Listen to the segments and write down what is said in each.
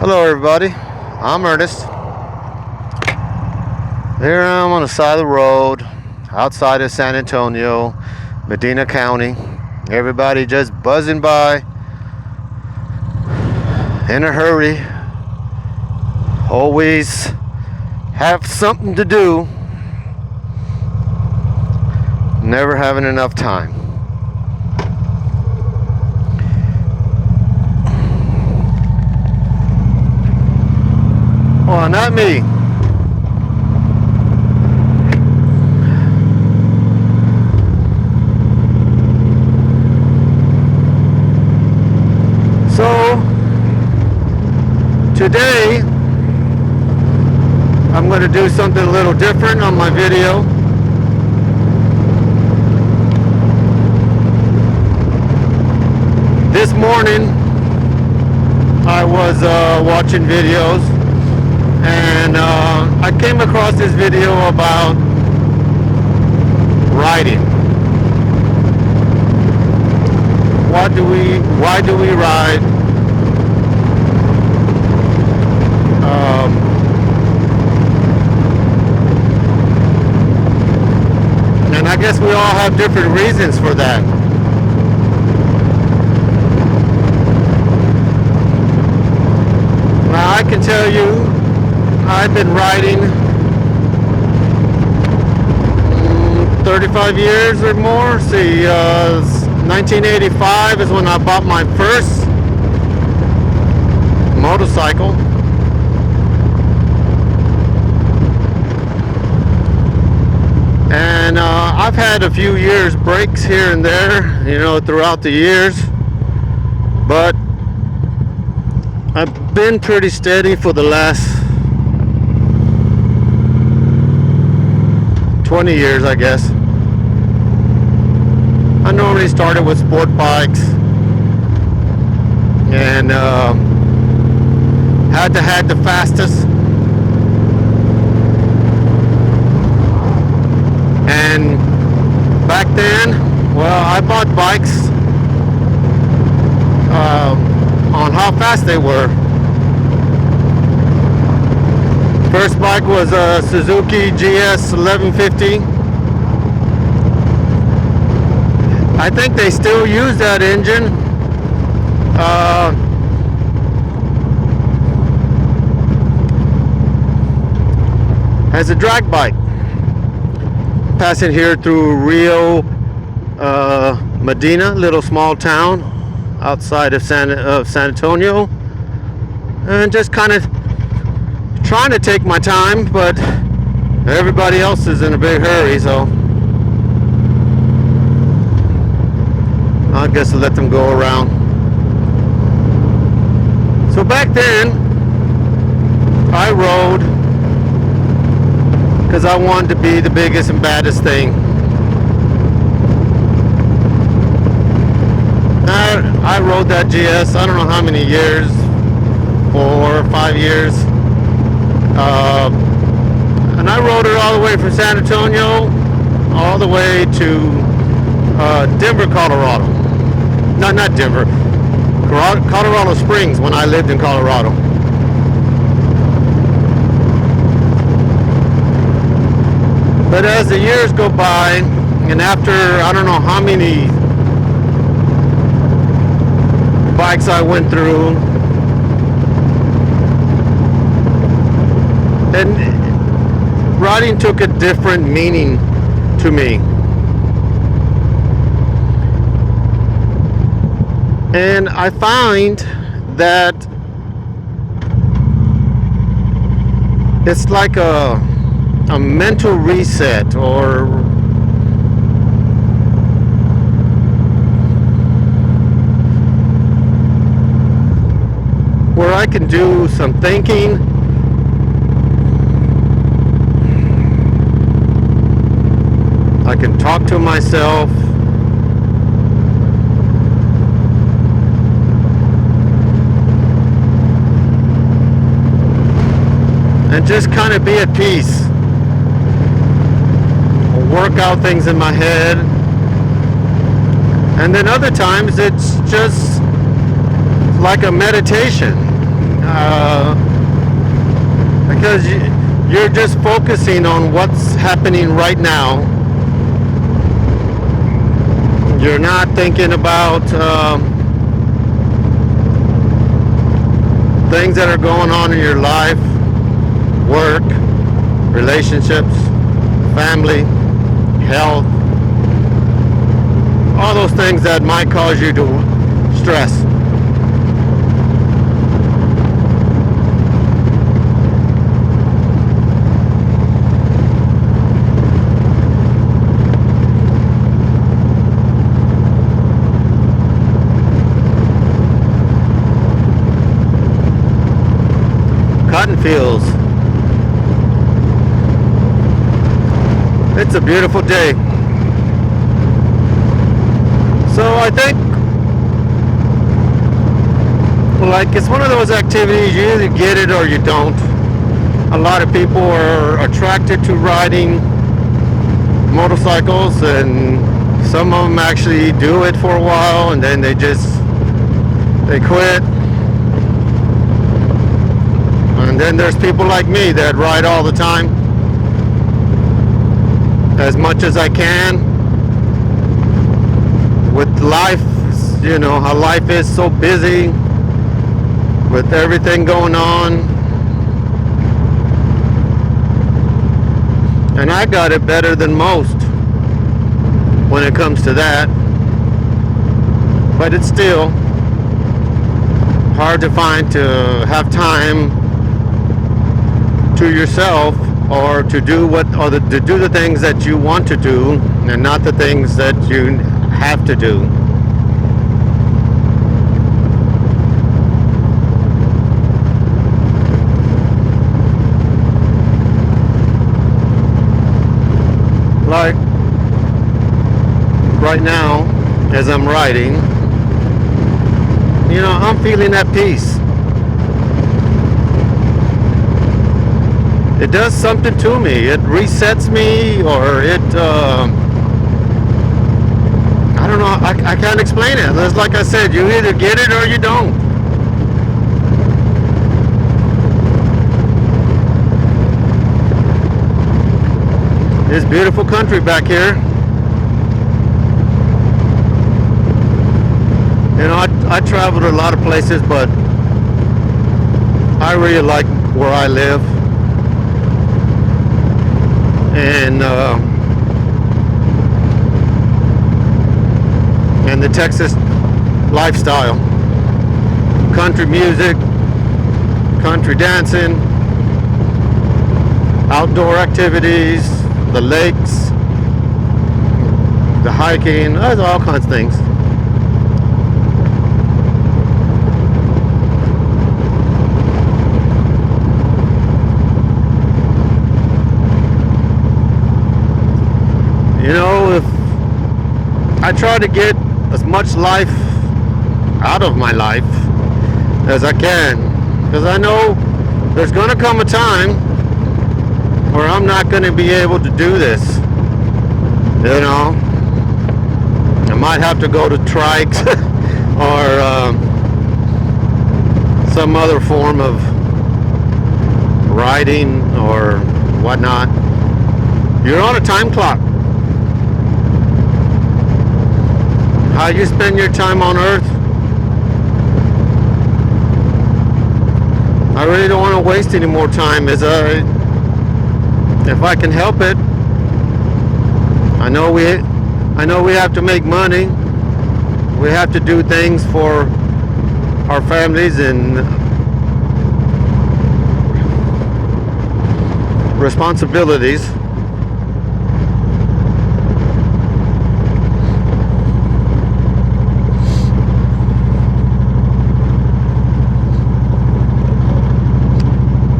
Hello everybody, I'm Ernest. Here I am on the side of the road outside of San Antonio, Medina County. Everybody just buzzing by in a hurry. Always have something to do. Never having enough time. Oh, not me. So, today, I'm going to do something a little different on my video. This morning, I was watching videos. And I came across this video about riding. Why do we ride? And I guess we all have different reasons for that. Now I can tell you, I've been riding 35 years or more. See, 1985 is when I bought my first motorcycle. And I've had a few years breaks here and there, you know, throughout the years. But I've been pretty steady for the last 20 years, I guess. I normally started with sport bikes and had to have the fastest. And back then, well, I bought bikes on how fast they were. First bike was a Suzuki GS 1150. I think they still use that engine. As a drag bike. Passing here through Rio, Medina, little small town outside of San Antonio, and just kind of trying to take my time, but everybody else is in a big hurry, so I guess I'll let them go around. So back then, I rode because I wanted to be the biggest and baddest thing. I rode that GS, I don't know how many years, 4 or 5 years. And I rode it all the way from San Antonio all the way to Denver, Colorado. No, not Denver. Colorado Springs, when I lived in Colorado. But as the years go by, and after I don't know how many bikes I went through, and riding took a different meaning to me. And I find that it's like a mental reset, or where I can do some thinking. I can talk to myself. And just kind of be at peace. Work out things in my head. And then other times it's just like a meditation. because you're just focusing on what's happening right now. You're not thinking about things that are going on in your life, work, relationships, family, health, all those things that might cause you to stress. Cotton fields. It's a beautiful day. So I think, like, it's one of those activities, you either get it or you don't. A lot of people are attracted to riding motorcycles, and some of them actually do it for a while and then they quit. And then there's people like me that ride all the time, as much as I can. With life, you know how life is so busy with everything going on. And I got it better than most when it comes to that. But it's still hard to find to have time to yourself, or to do to do the things that you want to do and not the things that you have to do. Like right now, as I'm riding, you know, I'm feeling at peace. It does something to me. It resets me, or it, I don't know, I can't explain it. It's like I said, you either get it or you don't. This beautiful country back here. You know, I traveled a lot of places, but I really like where I live. And the Texas lifestyle, country music, country dancing, outdoor activities, the lakes, the hiking, there's all kinds of things. You know, if I try to get as much life out of my life as I can, because I know there's going to come a time where I'm not going to be able to do this. You know, I might have to go to trikes or some other form of riding or whatnot. You're on a time clock. How you spend your time on Earth, I really don't want to waste any more time. If I can help it. I know we have to make money. We have to do things for our families and responsibilities.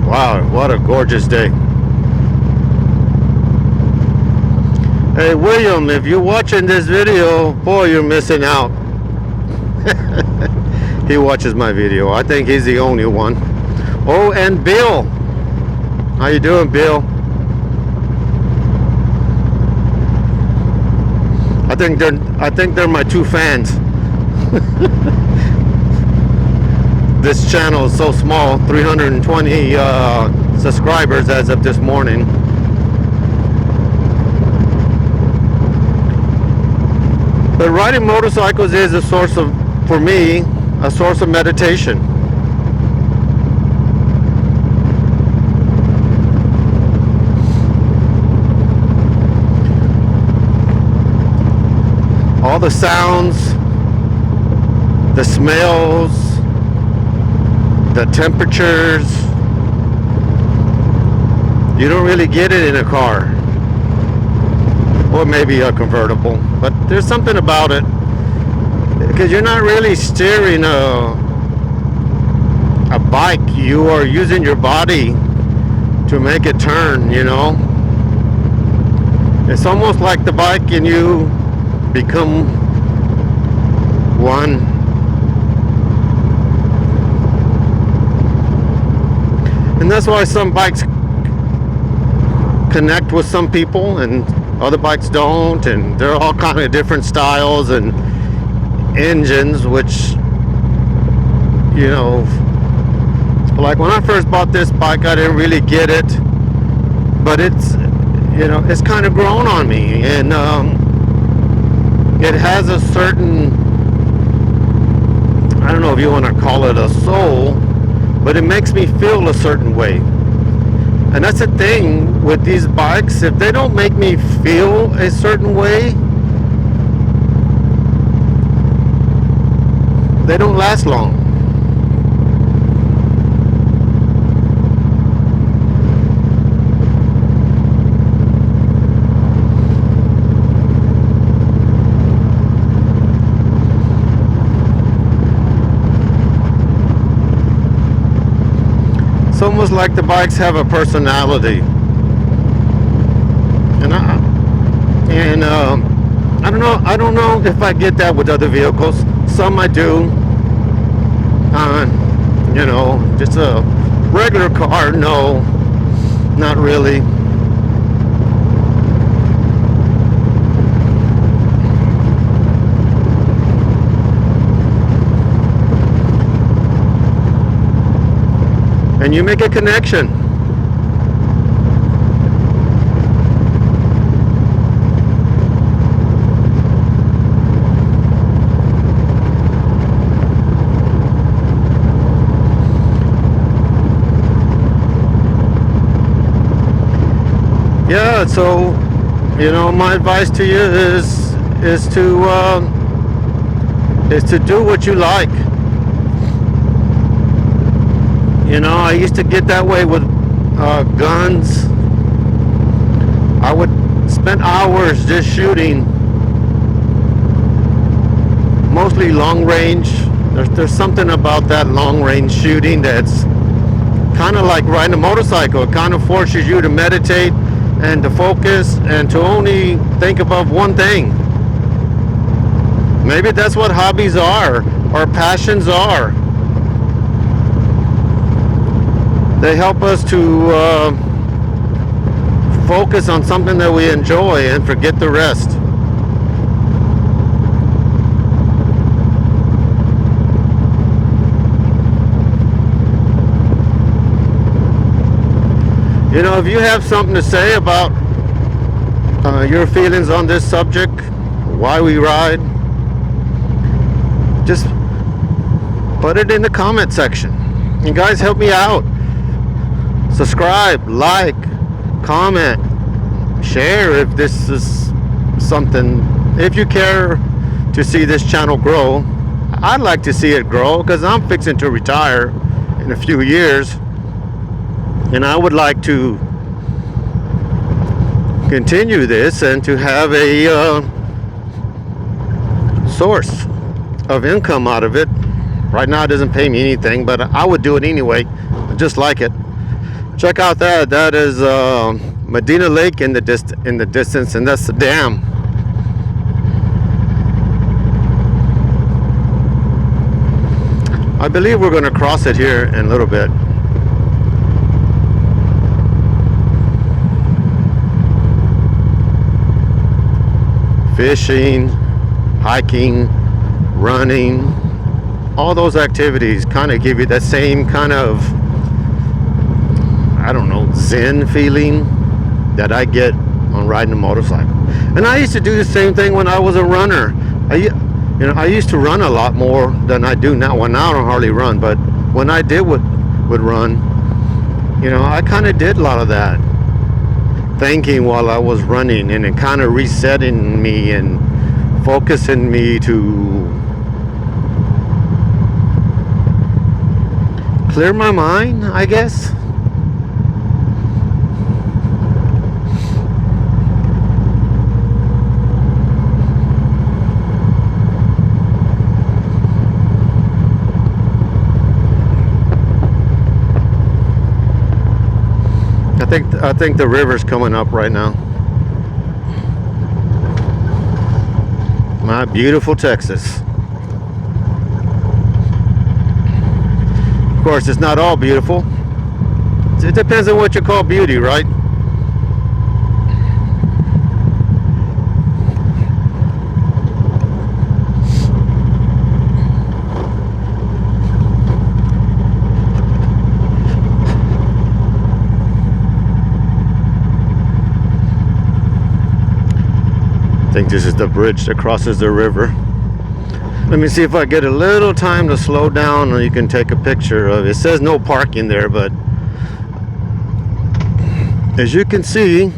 Wow, what a gorgeous day. Hey William, if you're watching this video, boy, you're missing out. He watches my video. I think he's the only one. Oh, and Bill. How you doing, Bill? I think they're my two fans. this channel is so small, 320 subscribers as of this morning. But riding motorcycles is a source of, for me, a source of meditation. All the sounds, the smells, the temperatures, you don't really get it in a car, or maybe a convertible, but there's something about it, because you're not really steering a bike, you are using your body to make it turn, you know. It's almost like the bike and you become one. And that's why some bikes connect with some people and other bikes don't, and they're all kind of different styles and engines, which, you know, like when I first bought this bike, I didn't really get it, but it's, you know, it's kind of grown on me, and it has a certain, I don't know if you want to call it a soul, but it makes me feel a certain way. And that's the thing with these bikes, if they don't make me feel a certain way, they don't last long. It's almost like the bikes have a personality, and I don't know if I get that with other vehicles. Some I do. You know, just a regular car, no, not really. And you make a connection. Yeah, so, you know, my advice to you is to do what you like. You know, I used to get that way with guns. I would spend hours just shooting, mostly long range. There's something about that long range shooting that's kind of like riding a motorcycle. It kind of forces you to meditate and to focus and to only think about one thing. Maybe that's what hobbies are, or passions are. They help us to focus on something that we enjoy and forget the rest. You know, if you have something to say about your feelings on this subject, why we ride, just put it in the comment section. And guys, help me out. Subscribe, like, comment, share if this is something, if you care to see this channel grow. I'd like to see it grow because I'm fixing to retire in a few years, and I would like to continue this and to have a source of income out of it. Right now it doesn't pay me anything, but I would do it anyway. I just like it. Check out that. That is Medina Lake in the distance, and that's the dam. I believe we're going to cross it here in a little bit. Fishing, hiking, running, all those activities kind of give you that same kind of, I don't know, zen feeling that I get on riding a motorcycle. And I used to do the same thing when I was a runner. I used to run a lot more than I do now. Well, now I don't hardly run, but when I would run, I kind of did a lot of that thinking while I was running, and it kind of resetting me and focusing me to clear my mind, I guess. I think the river's coming up right now. My beautiful Texas. Of course, it's not all beautiful. It depends on what you call beauty, right? I think this is the bridge that crosses the river. Let me see if I get a little time to slow down and you can take a picture of it. It says no parking there, but as you can see,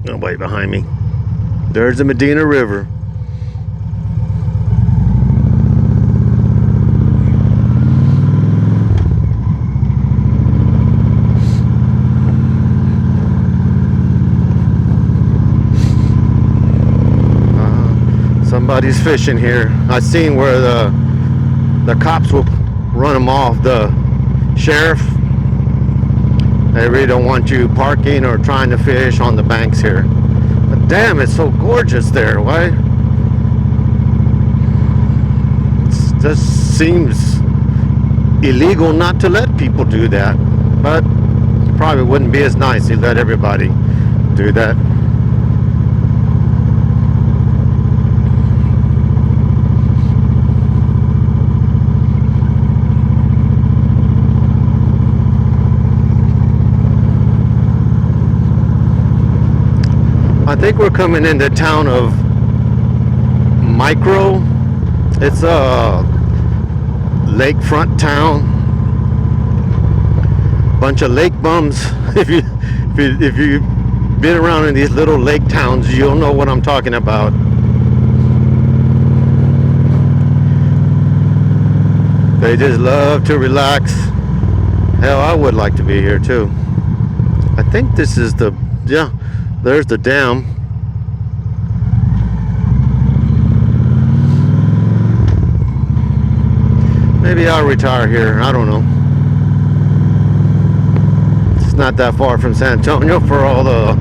oh, wait, behind me, there's the Medina River. Somebody's fishing here. I seen where the cops will run them off. The sheriff, they really don't want you parking or trying to fish on the banks here. But damn, it's so gorgeous there. Why? It just seems illegal not to let people do that. But it probably wouldn't be as nice to let everybody do that. I think we're coming into the town of Micro. It's a lakefront town. Bunch of lake bums. If you've been around in these little lake towns, you'll know what I'm talking about. They just love to relax. Hell, I would like to be here too. I think this is there's the dam. Maybe I'll retire here. I don't know. It's not that far from San Antonio for all the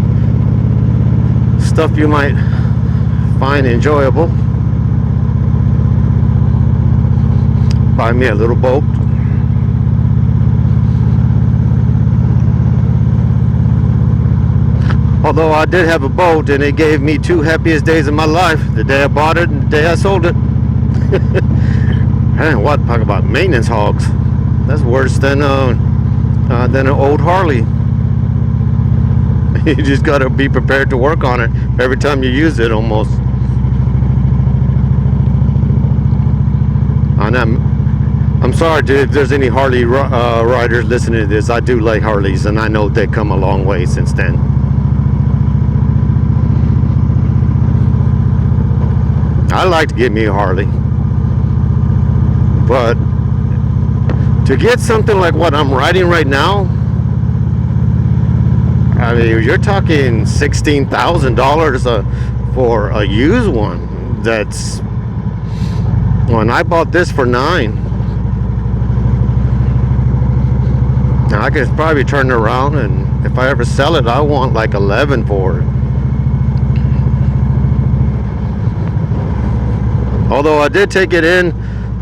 stuff you might find enjoyable. Buy me a little boat. Although I did have a boat and it gave me two happiest days of my life. The day I bought it and the day I sold it. Man, what? Talk about maintenance hogs. That's worse than an old Harley. You just got to be prepared to work on it every time you use it almost. I'm sorry, dude, if there's any Harley riders listening to this. I do like Harleys and I know they've come a long way since then. I like to get me a Harley, but to get something like what I'm riding right now, I mean, you're talking $16,000 for a used one. That's when I bought this for $9,000. Now I could probably turn it around, and if I ever sell it, I want like $11,000 for it. Although I did take it in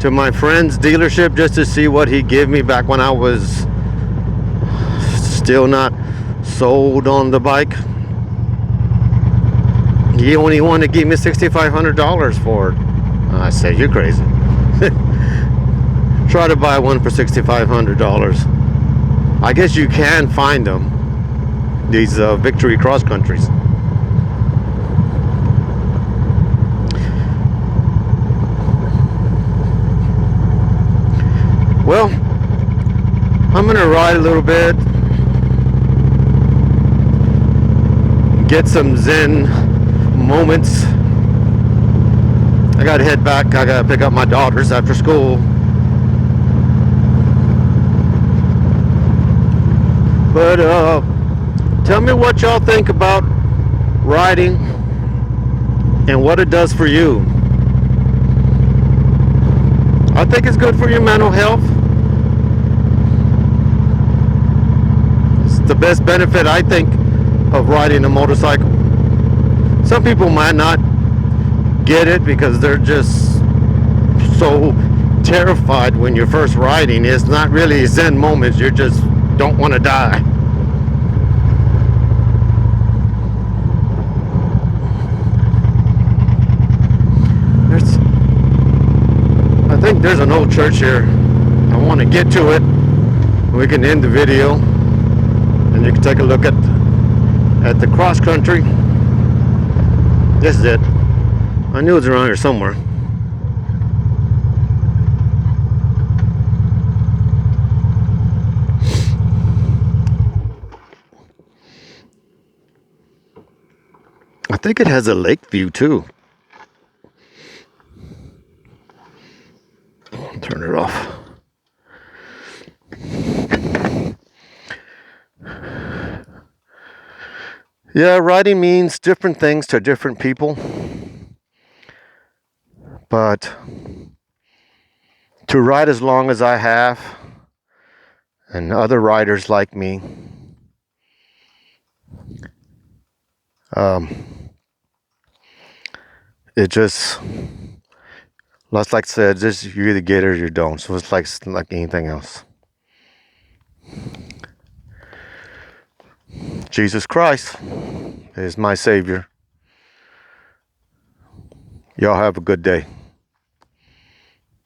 to my friend's dealership just to see what he gave me back when I was still not sold on the bike. He only wanted to give me $6,500 for it. I said, you're crazy. Try to buy one for $6,500. I guess you can find them, these Victory cross countries. Well, I'm gonna ride a little bit, get some Zen moments. I gotta head back. I gotta pick up my daughters after school. But tell me what y'all think about riding and what it does for you. I think it's good for your mental health. It's the best benefit, I think, of riding a motorcycle. Some people might not get it because they're just so terrified when you're first riding. It's not really Zen moments. You just don't want to die. I think there's an old church here. I want to get to it. We can end the video and you can take a look at the cross country. This is it. I knew it was around here somewhere. I think it has a lake view too. Turn it off. Yeah, riding means different things to different people. But to ride as long as I have, and other riders like me, it just, like I said, just you either get it or you don't. So it's like anything else. Jesus Christ is my Savior. Y'all have a good day.